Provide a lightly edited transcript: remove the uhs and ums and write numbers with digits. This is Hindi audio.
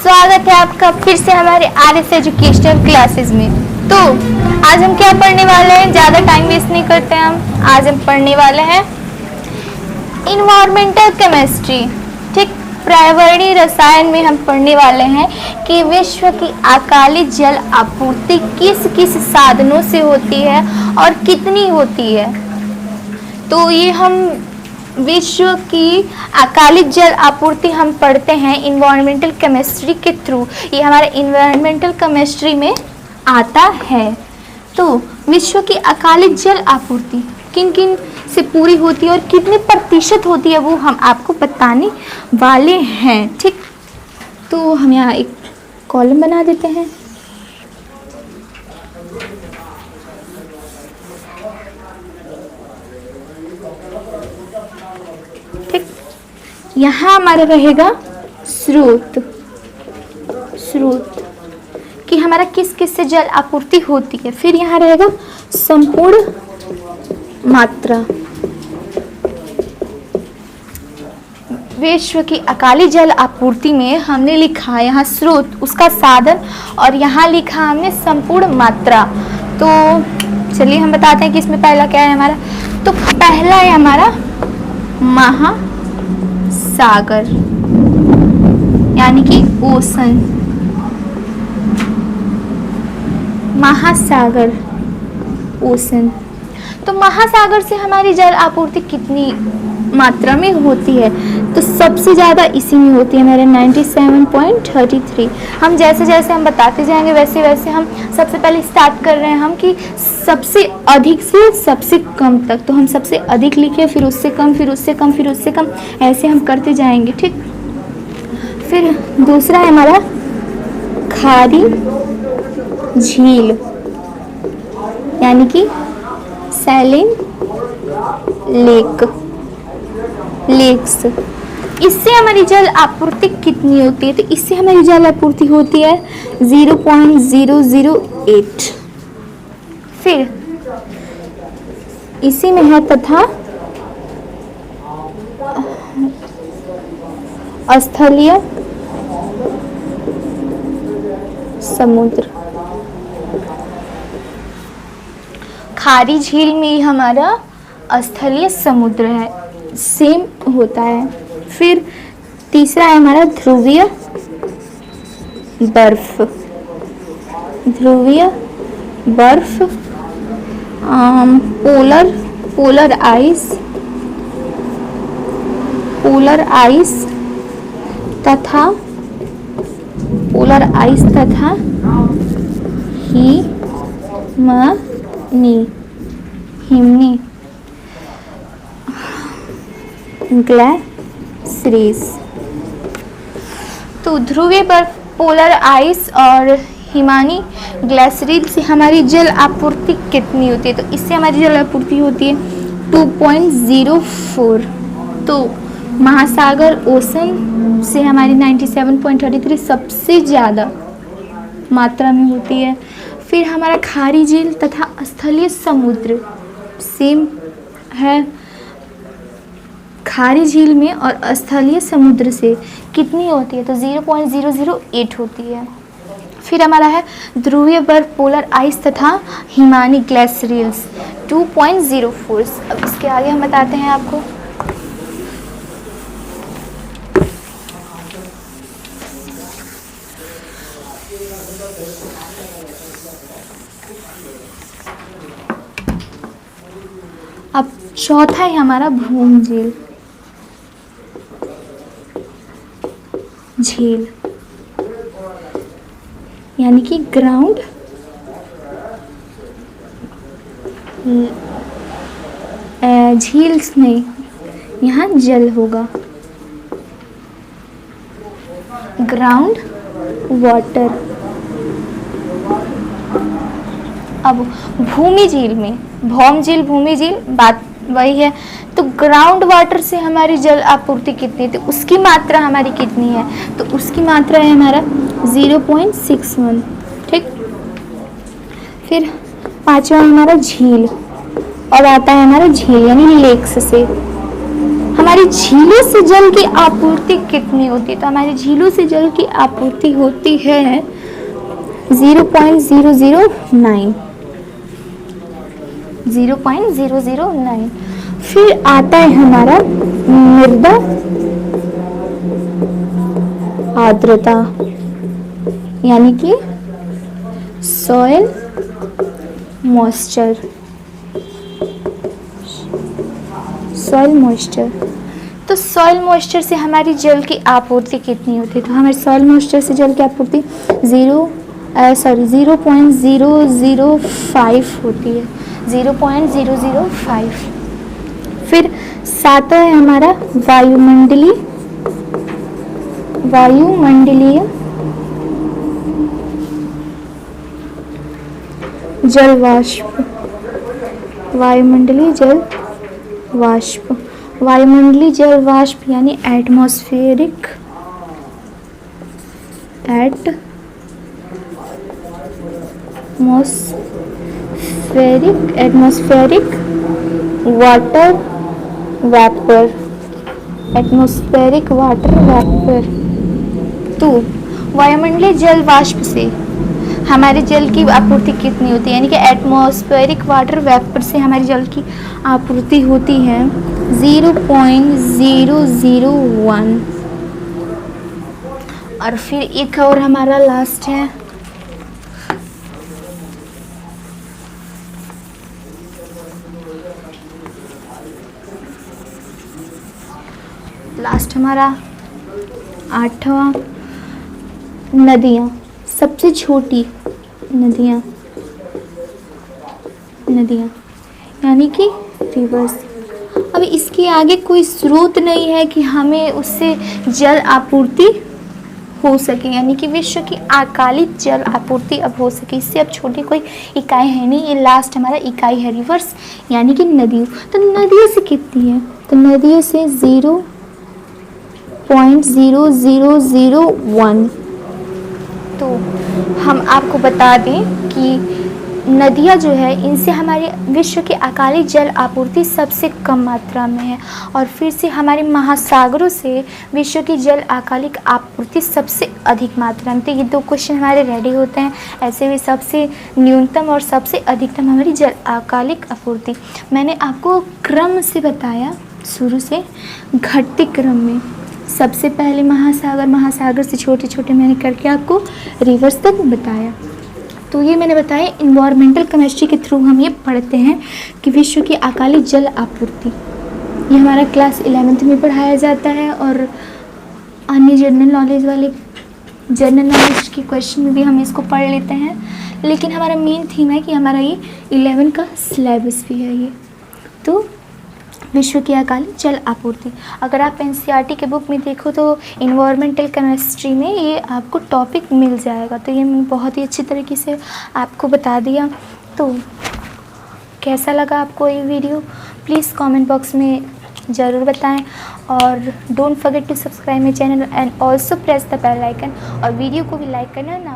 स्वागत है आपका फिर से हमारे आरएस एजुकेशनल क्लासेस में। तो आज हम क्या पढ़ने वाले हैं, ज़्यादा टाइम वेस्ट नहीं करते हैं हम। आज हम पढ़ने वाले हैं इन्वायरमेंटल केमिस्ट्री। ठीक, पर्यावरणीय रसायन में हम पढ़ने वाले हैं कि विश्व की अकाली जल आपूर्ति किस किस साधनों से होती है और कितनी होती है। तो ये हम विश्व की अकालिक जल आपूर्ति हम पढ़ते हैं इन्वायरमेंटल केमिस्ट्री के थ्रू। ये हमारे इन्वायरमेंटल केमिस्ट्री में आता है। तो विश्व की अकालिक जल आपूर्ति किन किन से पूरी होती है और कितने प्रतिशत होती है वो हम आपको बताने वाले हैं। ठीक, तो हम यहाँ एक कॉलम बना देते हैं। यहाँ हमारा रहेगा स्रोत कि हमारा किस किस से जल आपूर्ति होती है। फिर यहाँ रहेगा संपूर्ण मात्रा। विश्व की अकाली जल आपूर्ति में हमने लिखा यहाँ स्रोत, उसका साधन, और यहाँ लिखा हमने संपूर्ण मात्रा। तो चलिए हम बताते हैं कि इसमें पहला क्या है हमारा। तो पहला है हमारा महासागर यानी कि ओशन। महासागर, ओशन। तो महासागर से हमारी जल आपूर्ति कितनी मात्रा में होती है? तो सबसे ज़्यादा इसी में होती है हमारे 97.33। हम जैसे जैसे हम बताते जाएंगे वैसे वैसे हम सबसे पहले स्टार्ट कर रहे हैं हम कि सबसे अधिक से सबसे कम तक। तो हम सबसे अधिक लिखे, फिर उससे कम, फिर उससे कम, फिर उससे कम, ऐसे हम करते जाएंगे। ठीक, फिर दूसरा है हमारा खारी झील यानी कि सैलिन लेक्स। इससे हमारी जल आपूर्ति कितनी होती है? तो इससे हमारी जल आपूर्ति होती है 0.008। फिर इसी में है तथा स्थलीय समुद्र। खारी झील में हमारा स्थलीय समुद्र है, सेम होता है। फिर तीसरा है हमारा ध्रुवीय बर्फ। ध्रुवीय बर्फ, पोलर आइस तथा हिमनी ग्लेशियर्स। तो ध्रुवीय बर्फ, पोलर आइस और हिमानी ग्लेशियर से हमारी जल आपूर्ति कितनी होती है? तो इससे हमारी जल आपूर्ति होती है 2.04। तो महासागर, ओशन से हमारी 97.33 सबसे ज़्यादा मात्रा में होती है। फिर हमारा खारी झील तथा स्थलीय समुद्र सेम है। खारी झील में और स्थलीय समुद्र से कितनी होती है? तो 0.008 होती है। फिर हमारा है ध्रुवीय बर्फ, पोलर आइस तथा हिमानी ग्लेशियर्स 2.04। अब इसके आगे हम बताते हैं आपको। अब चौथा है हमारा भूम झील यानी कि ग्राउंड झील में यहाँ जल होगा, ग्राउंड वाटर। अब भूमि झील में, भौम झील बात वही है। तो ग्राउंड वाटर से हमारी जल आपूर्ति कितनी है? तो उसकी मात्रा हमारी कितनी है? तो उसकी मात्रा है हमारा 0.61। ठीक, फिर पांचवा हमारा झील और आता है हमारा झील यानी लेक्स से। हम हमारी झीलों से जल की आपूर्ति कितनी होती है? तो हमारी झीलों से जल की आपूर्ति होती है 0.009। 0.009। फिर आता है हमारा मृदा आर्द्रता, यानी कि सॉइल मॉइस्चर। सॉइल मॉइस्चर, तो सॉइल मॉइस्चर से हमारी जल की आपूर्ति कितनी होती है? तो हमारे सॉइल मॉइस्चर से जल की आपूर्ति 0.005 होती है। 0.005। फिर सातवां है हमारा वायुमंडलीय जल वाष्प। वायुमंडलीय जल वाष्प, वायुमंडलीय जल वाष्प यानी atmospheric water vapour. Atmospheric water vapour. तो वायुमंडलीय जल वाष्प से हमारे जल की आपूर्ति कितनी होती है? यानी कि एटमॉस्फेरिक वाटर वेपर से हमारी जल की आपूर्ति होती है 0.001। और फिर एक और हमारा लास्ट है हमारा 8वां, नदियाँ। सबसे छोटी नदियाँ यानी कि रिवर्स। अब इसके आगे कोई स्रोत नहीं है कि हमें उससे जल आपूर्ति हो सके, यानी कि विश्व की अकालिक जल आपूर्ति अब हो सके। इससे अब छोटी कोई इकाई है नहीं। ये लास्ट हमारा इकाई है रिवर्स, यानी कि नदियों। तो नदियों से कितनी है? तो नदियों से 0.0001। तो हम आपको बता दें कि नदियाँ जो है इनसे हमारे विश्व की अकालिक जल आपूर्ति सबसे कम मात्रा में है। और फिर से हमारे महासागरों से विश्व की जल अकालिक आपूर्ति सबसे अधिक मात्रा में। तो ये दो क्वेश्चन हमारे रेडी होते हैं। ऐसे भी सबसे न्यूनतम और सबसे अधिकतम हमारी जल अकालिक आपूर्ति मैंने आपको क्रम से बताया, शुरू से घटते क्रम में। सबसे पहले महासागर से छोटे छोटे मैंने करके आपको रिवर्स तक बताया। तो ये मैंने बताया इन्वायरमेंटल केमिस्ट्री के थ्रू हम ये पढ़ते हैं कि विश्व की अकालिक जल आपूर्ति। ये हमारा क्लास 11th में पढ़ाया जाता है। और अन्य जनरल नॉलेज के क्वेश्चन में भी हम इसको पढ़ लेते हैं। लेकिन हमारा मेन थीम है कि हमारा ये 11 का सिलेबस भी है ये। तो विश्व की अकालिक जल आपूर्ति, अगर आप एनसीईआरटी के बुक में देखो तो इन्वायरमेंटल केमिस्ट्री में ये आपको टॉपिक मिल जाएगा। तो ये मैं बहुत ही अच्छी तरीके से आपको बता दिया। तो कैसा लगा आपको ये वीडियो? प्लीज़ कमेंट बॉक्स में ज़रूर बताएं। और don't forget to subscribe my channel and also press the bell icon. और वीडियो को भी लाइक करना ना